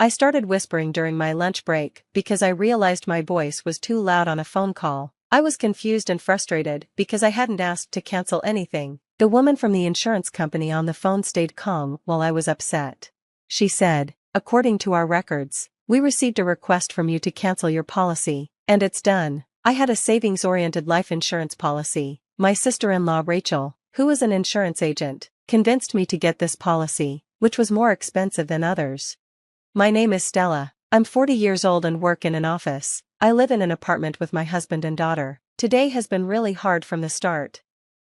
I started whispering during my lunch break because I realized my voice was too loud on a phone call. I was confused and frustrated because I hadn't asked to cancel anything. The woman from the insurance company on the phone stayed calm while I was upset. She said, "According to our records, we received a request from you to cancel your policy, and it's done." I had a savings-oriented life insurance policy. My sister-in-law Rachel, who was an insurance agent, convinced me to get this policy, which was more expensive than others. My name is Stella. I'm 40 years old and work in an office. I live in an apartment with my husband and daughter. Today has been really hard from the start.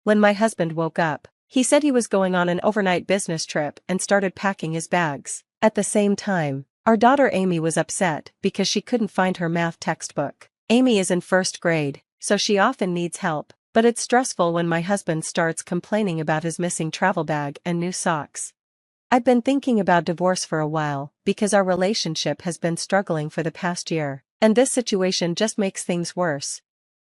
When my husband woke up, he said he was going on an overnight business trip and started packing his bags. At the same time, our daughter Amy was upset because she couldn't find her math textbook. Amy is in first grade, so she often needs help, but it's stressful when my husband starts complaining about his missing travel bag and new socks. I've been thinking about divorce for a while because our relationship has been struggling for the past year, and this situation just makes things worse.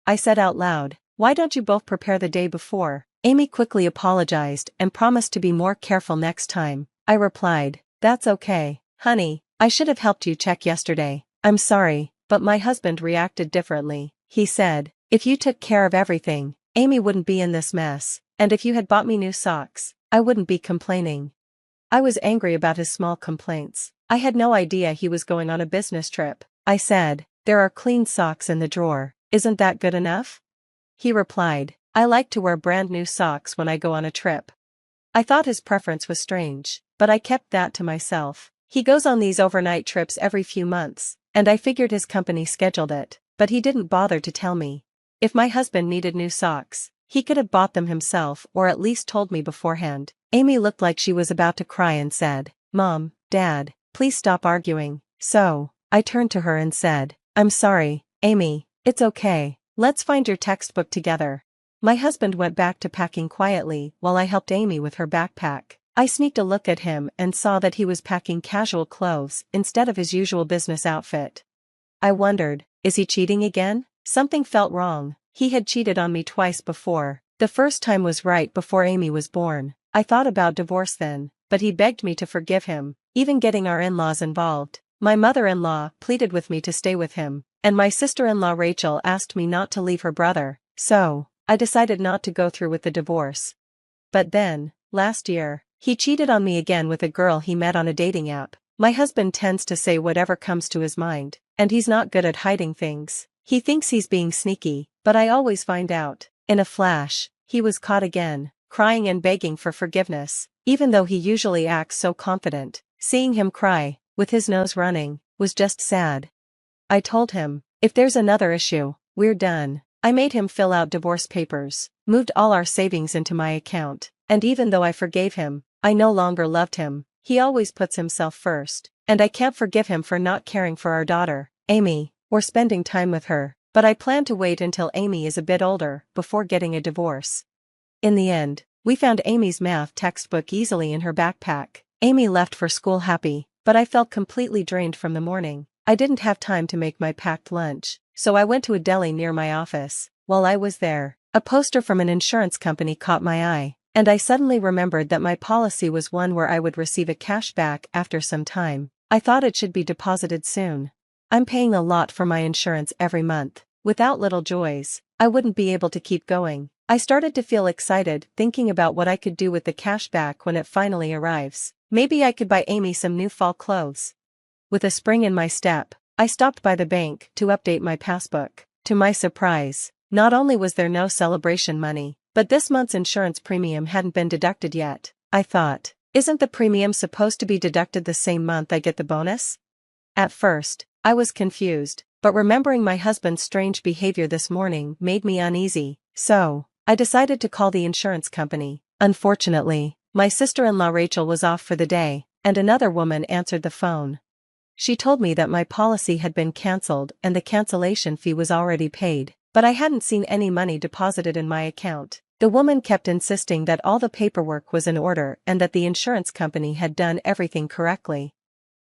I said out loud, "Why don't you both prepare the day before?" Amy quickly apologized and promised to be more careful next time. I replied, "That's okay, honey, I should have helped you check yesterday. I'm sorry, but my husband reacted differently. He said, if you took care of everything, Amy wouldn't be in this mess, and if you had bought me new socks, I wouldn't be complaining." I was angry about his small complaints. I had no idea he was going on a business trip. I said, "There are clean socks in the drawer, isn't that good enough?" He replied, "I like to wear brand new socks when I go on a trip." I thought his preference was strange, but I kept that to myself. He goes on these overnight trips every few months, and I figured his company scheduled it, but he didn't bother to tell me. If my husband needed new socks, he could have bought them himself or at least told me beforehand. Amy looked like she was about to cry and said, "Mom, Dad, please stop arguing." So, I turned to her and said, "I'm sorry, Amy, it's okay, let's find your textbook together." My husband went back to packing quietly while I helped Amy with her backpack. I sneaked a look at him and saw that he was packing casual clothes instead of his usual business outfit. I wondered, is he cheating again? Something felt wrong. He had cheated on me twice before. The first time was right before Amy was born. I thought about divorce then, but he begged me to forgive him, even getting our in-laws involved. My mother-in-law pleaded with me to stay with him, and my sister-in-law Rachel asked me not to leave her brother, so I decided not to go through with the divorce. But then, last year, he cheated on me again with a girl he met on a dating app. My husband tends to say whatever comes to his mind, and he's not good at hiding things. He thinks he's being sneaky, but I always find out. In a flash, he was caught again, crying and begging for forgiveness, even though he usually acts so confident. Seeing him cry, with his nose running, was just sad. I told him, if there's another issue, we're done. I made him fill out divorce papers, moved all our savings into my account, and even though I forgave him, I no longer loved him. He always puts himself first, and I can't forgive him for not caring for our daughter, Amy, or spending time with her, but I plan to wait until Amy is a bit older before getting a divorce. In the end, we found Amy's math textbook easily in her backpack. Amy left for school happy, but I felt completely drained from the morning. I didn't have time to make my packed lunch, so I went to a deli near my office. While I was there, a poster from an insurance company caught my eye, and I suddenly remembered that my policy was one where I would receive a cash back after some time. I thought it should be deposited soon. I'm paying a lot for my insurance every month. Without little joys, I wouldn't be able to keep going. I started to feel excited thinking about what I could do with the cash back when it finally arrives. Maybe I could buy Amy some new fall clothes. With a spring in my step, I stopped by the bank to update my passbook. To my surprise, not only was there no celebration money, but this month's insurance premium hadn't been deducted yet. I thought, isn't the premium supposed to be deducted the same month I get the bonus? At first, I was confused, but remembering my husband's strange behavior this morning made me uneasy, so I decided to call the insurance company. Unfortunately, my sister-in-law Rachel was off for the day, and another woman answered the phone. She told me that my policy had been cancelled and the cancellation fee was already paid, but I hadn't seen any money deposited in my account. The woman kept insisting that all the paperwork was in order and that the insurance company had done everything correctly.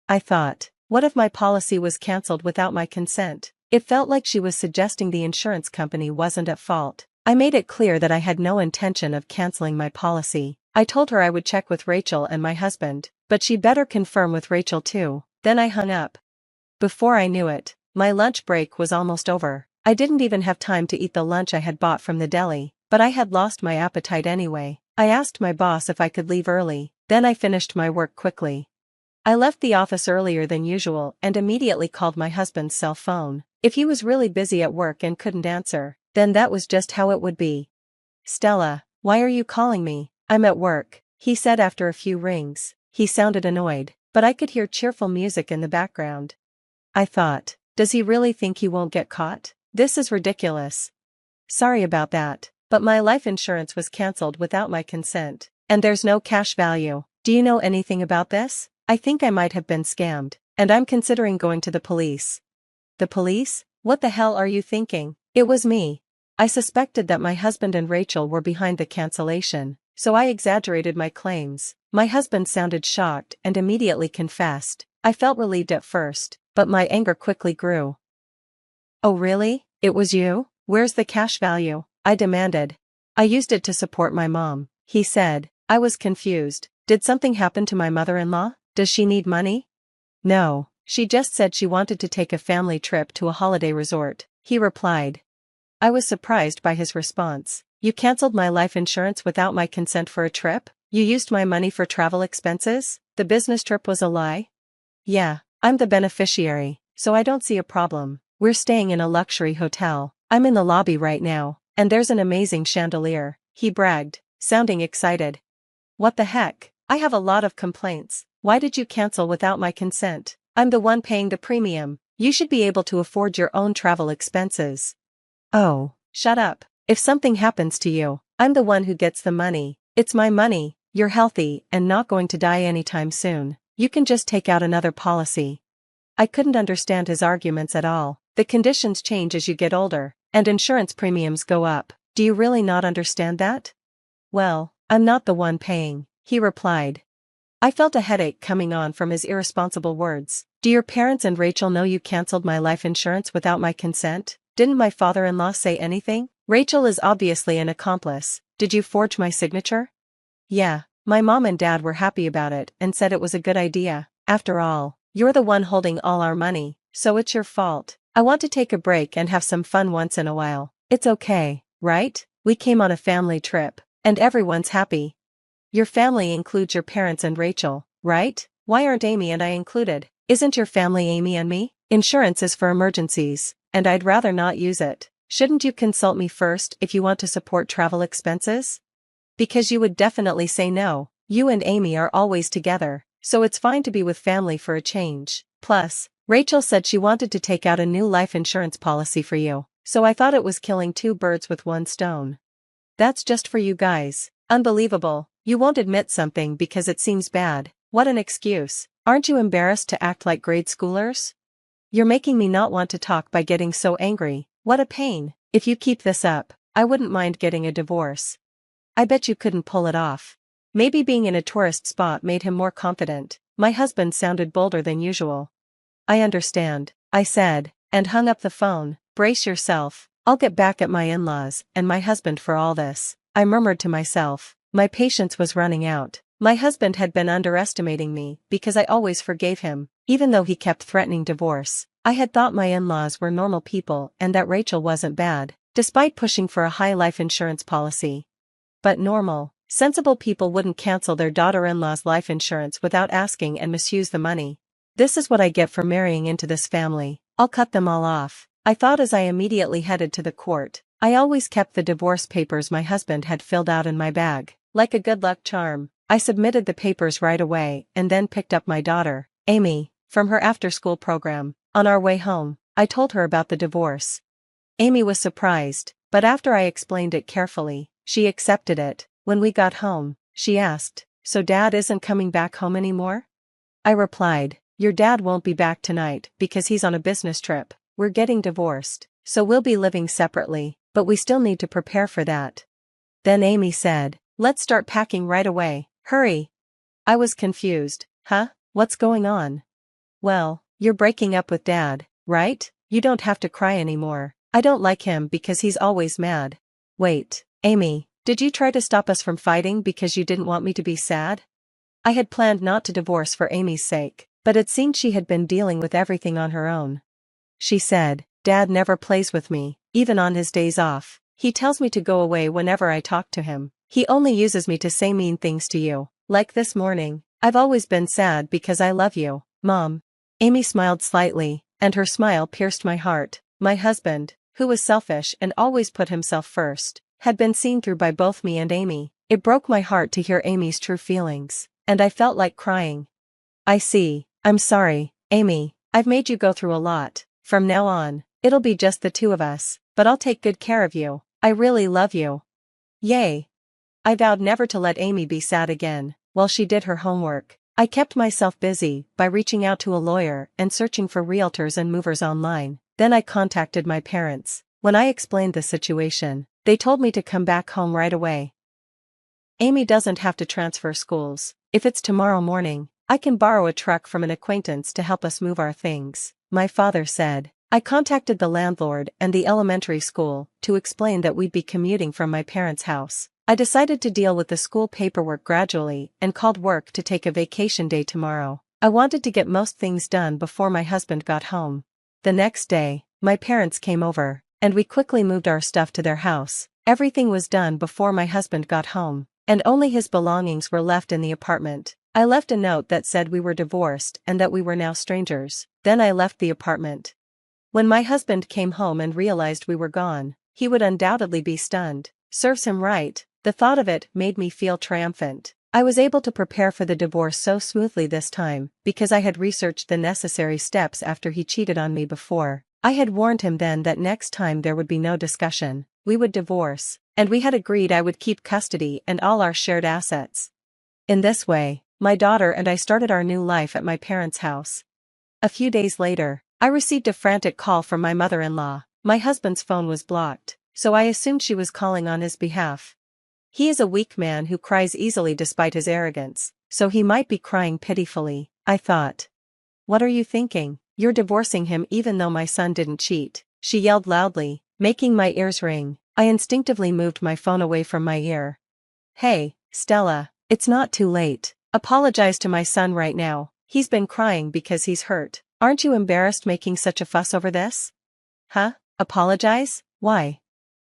I thought, what if my policy was cancelled without my consent? It felt like she was suggesting the insurance company wasn't at fault. I made it clear that I had no intention of canceling my policy. I told her I would check with Rachel and my husband, but she'd better confirm with Rachel too. Then I hung up. Before I knew it, my lunch break was almost over. I didn't even have time to eat the lunch I had bought from the deli, but I had lost my appetite anyway. I asked my boss if I could leave early, then I finished my work quickly. I left the office earlier than usual and immediately called my husband's cell phone. If he was really busy at work and couldn't answer, then that was just how it would be. "Stella, why are you calling me? I'm at work," he said after a few rings. He sounded annoyed, but I could hear cheerful music in the background. I thought, does he really think he won't get caught? This is ridiculous. "Sorry about that, but my life insurance was cancelled without my consent, and there's no cash value. Do you know anything about this? I think I might have been scammed, and I'm considering going to the police." "The police? What the hell are you thinking?" It was me. I suspected that my husband and Rachel were behind the cancellation, so I exaggerated my claims. My husband sounded shocked and immediately confessed. I felt relieved at first, but my anger quickly grew. "Oh really? It was you? Where's the cash value?" I demanded. "I used it to support my mom," he said. I was confused. Did something happen to my mother-in-law? Does she need money? "No, she just said she wanted to take a family trip to a holiday resort," he replied. I was surprised by his response. "You canceled my life insurance without my consent for a trip? You used my money for travel expenses? The business trip was a lie?" "Yeah, I'm the beneficiary, so I don't see a problem. We're staying in a luxury hotel. I'm in the lobby right now, and there's an amazing chandelier," he bragged, sounding excited. "What the heck? I have a lot of complaints. Why did you cancel without my consent? I'm the one paying the premium. You should be able to afford your own travel expenses." "Oh, shut up. If something happens to you, I'm the one who gets the money. It's my money. You're healthy and not going to die anytime soon. You can just take out another policy." I couldn't understand his arguments at all. The conditions change as you get older, and insurance premiums go up. Do you really not understand that? "Well, I'm not the one paying," he replied. I felt a headache coming on from his irresponsible words. "Do your parents and Rachel know you canceled my life insurance without my consent? Didn't my father-in-law say anything? Rachel is obviously an accomplice. Did you forge my signature?" "Yeah, my mom and dad were happy about it and said it was a good idea. After all, you're the one holding all our money, so it's your fault. I want to take a break and have some fun once in a while. It's okay, right? We came on a family trip, and everyone's happy." "Your family includes your parents and Rachel, right? Why aren't Amy and I included? Isn't your family Amy and me? Insurance is for emergencies, and I'd rather not use it. Shouldn't you consult me first if you want to support travel expenses? Because you would definitely say no. You and Amy are always together, so it's fine to be with family for a change. Plus, Rachel said she wanted to take out a new life insurance policy for you, so I thought it was killing two birds with one stone." "That's just for you guys. Unbelievable. You won't admit something because it seems bad. What an excuse. Aren't you embarrassed to act like grade schoolers? You're making me not want to talk by getting so angry. What a pain. If you keep this up, I wouldn't mind getting a divorce." I bet you couldn't pull it off. Maybe being in a tourist spot made him more confident. My husband sounded bolder than usual. "I understand," I said, and hung up the phone. "Brace yourself. I'll get back at my in-laws and my husband for all this," I murmured to myself. My patience was running out. My husband had been underestimating me because I always forgave him, even though he kept threatening divorce. I had thought my in-laws were normal people and that Rachel wasn't bad, despite pushing for a high life insurance policy. But normal, sensible people wouldn't cancel their daughter-in-law's life insurance without asking and misuse the money. This is what I get for marrying into this family. I'll cut them all off, I thought as I immediately headed to the court. I always kept the divorce papers my husband had filled out in my bag, like a good luck charm. I submitted the papers right away and then picked up my daughter, Amy, from her after-school program. On our way home, I told her about the divorce. Amy was surprised, but after I explained it carefully, she accepted it. When we got home, she asked, "So Dad isn't coming back home anymore?" I replied, "Your dad won't be back tonight because he's on a business trip. We're getting divorced, so we'll be living separately, but we still need to prepare for that." Then Amy said, "Let's start packing right away. Hurry." I was confused. Huh? What's going on? "Well, you're breaking up with Dad, right? You don't have to cry anymore. I don't like him because he's always mad." "Wait, Amy, did you try to stop us from fighting because you didn't want me to be sad?" I had planned not to divorce for Amy's sake, but it seemed she had been dealing with everything on her own. She said, "Dad never plays with me, even on his days off. He tells me to go away whenever I talk to him. He only uses me to say mean things to you, like this morning. I've always been sad because I love you, Mom." Amy smiled slightly, and her smile pierced my heart. My husband, who was selfish and always put himself first, had been seen through by both me and Amy. It broke my heart to hear Amy's true feelings, and I felt like crying. "I see. I'm sorry, Amy. I've made you go through a lot. From now on, it'll be just the two of us, but I'll take good care of you. I really love you." Yay. I vowed never to let Amy be sad again. While she did her homework, I kept myself busy by reaching out to a lawyer and searching for realtors and movers online. Then I contacted my parents. When I explained the situation, they told me to come back home right away. "Amy doesn't have to transfer schools. If it's tomorrow morning, I can borrow a truck from an acquaintance to help us move our things," my father said. I contacted the landlord and the elementary school to explain that we'd be commuting from my parents' house. I decided to deal with the school paperwork gradually and called work to take a vacation day tomorrow. I wanted to get most things done before my husband got home. The next day, my parents came over, and we quickly moved our stuff to their house. Everything was done before my husband got home, and only his belongings were left in the apartment. I left a note that said we were divorced and that we were now strangers. Then I left the apartment. When my husband came home and realized we were gone, he would undoubtedly be stunned. Serves him right. The thought of it made me feel triumphant. I was able to prepare for the divorce so smoothly this time because I had researched the necessary steps after he cheated on me before. I had warned him then that next time there would be no discussion. We would divorce, and we had agreed I would keep custody and all our shared assets. In this way, my daughter and I started our new life at my parents' house. A few days later, I received a frantic call from my mother-in-law. My husband's phone was blocked, so I assumed she was calling on his behalf. He is a weak man who cries easily despite his arrogance, so he might be crying pitifully, I thought. "What are you thinking? You're divorcing him even though my son didn't cheat," she yelled loudly, making my ears ring. I instinctively moved my phone away from my ear. "Hey, Stella, it's not too late. Apologize to my son right now. He's been crying because he's hurt. Aren't you embarrassed making such a fuss over this?" "Huh? Apologize? Why?"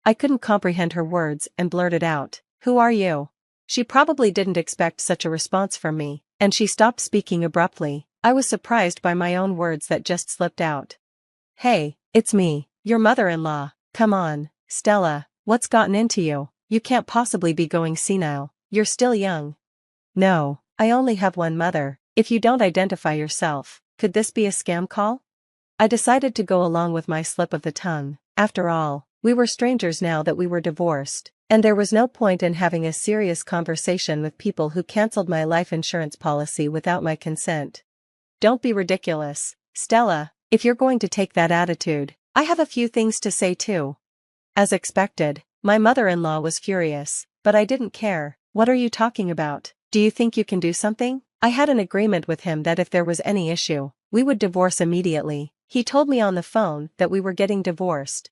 I couldn't comprehend her words and blurted out, "Who are you?" She probably didn't expect such a response from me, and she stopped speaking abruptly. I was surprised by my own words that just slipped out. "Hey, it's me, your mother-in-law. Come on, Stella, what's gotten into you? You can't possibly be going senile. You're still young." "No, I only have one mother. If you don't identify yourself, could this be a scam call?" I decided to go along with my slip of the tongue. After all, we were strangers now that we were divorced, and there was no point in having a serious conversation with people who cancelled my life insurance policy without my consent. "Don't be ridiculous, Stella. If you're going to take that attitude, I have a few things to say too." As expected, my mother-in-law was furious, but I didn't care. "What are you talking about? Do you think you can do something?" I had an agreement with him that if there was any issue, we would divorce immediately. He told me on the phone that we were getting divorced.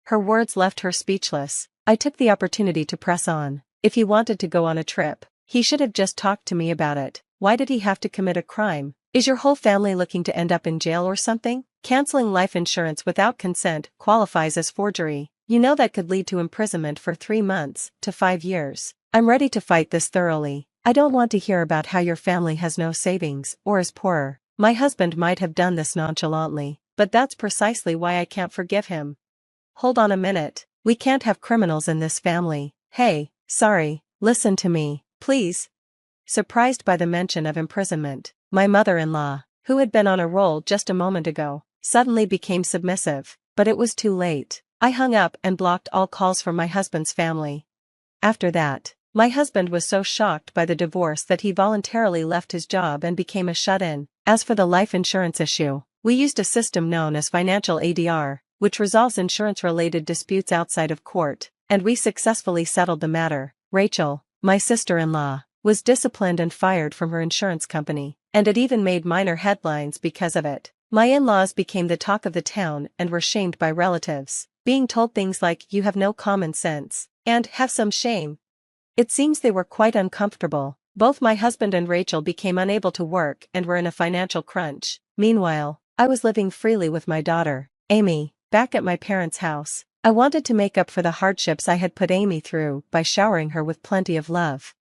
Her words left her speechless. I took the opportunity to press on. If he wanted to go on a trip, he should have just talked to me about it. Why did he have to commit a crime? Is your whole family looking to end up in jail or something? Canceling life insurance without consent qualifies as forgery. You know that could lead to imprisonment for 3 months to 5 years. I'm ready to fight this thoroughly. I don't want to hear about how your family has no savings or is poorer. My husband might have done this nonchalantly, but that's precisely why I can't forgive him. Hold on a minute. We can't have criminals in this family. Hey, sorry, listen to me, please. Surprised by the mention of imprisonment, my mother-in-law, who had been on a roll just a moment ago, suddenly became submissive, but it was too late. I hung up and blocked all calls from my husband's family. After that, my husband was so shocked by the divorce that he voluntarily left his job and became a shut-in. As for the life insurance issue, we used a system known as financial ADR, which resolves insurance-related disputes outside of court, and we successfully settled the matter. Rachel, my sister-in-law, was disciplined and fired from her insurance company, and it even made minor headlines because of it. My in-laws became the talk of the town and were shamed by relatives, being told things like "you have no common sense," and "have some shame." It seems they were quite uncomfortable Both my husband and Rachel became unable to work and were in a financial crunch. Meanwhile, I was living freely with my daughter, Amy, back at my parents' house. I wanted to make up for the hardships I had put Amy through by showering her with plenty of love.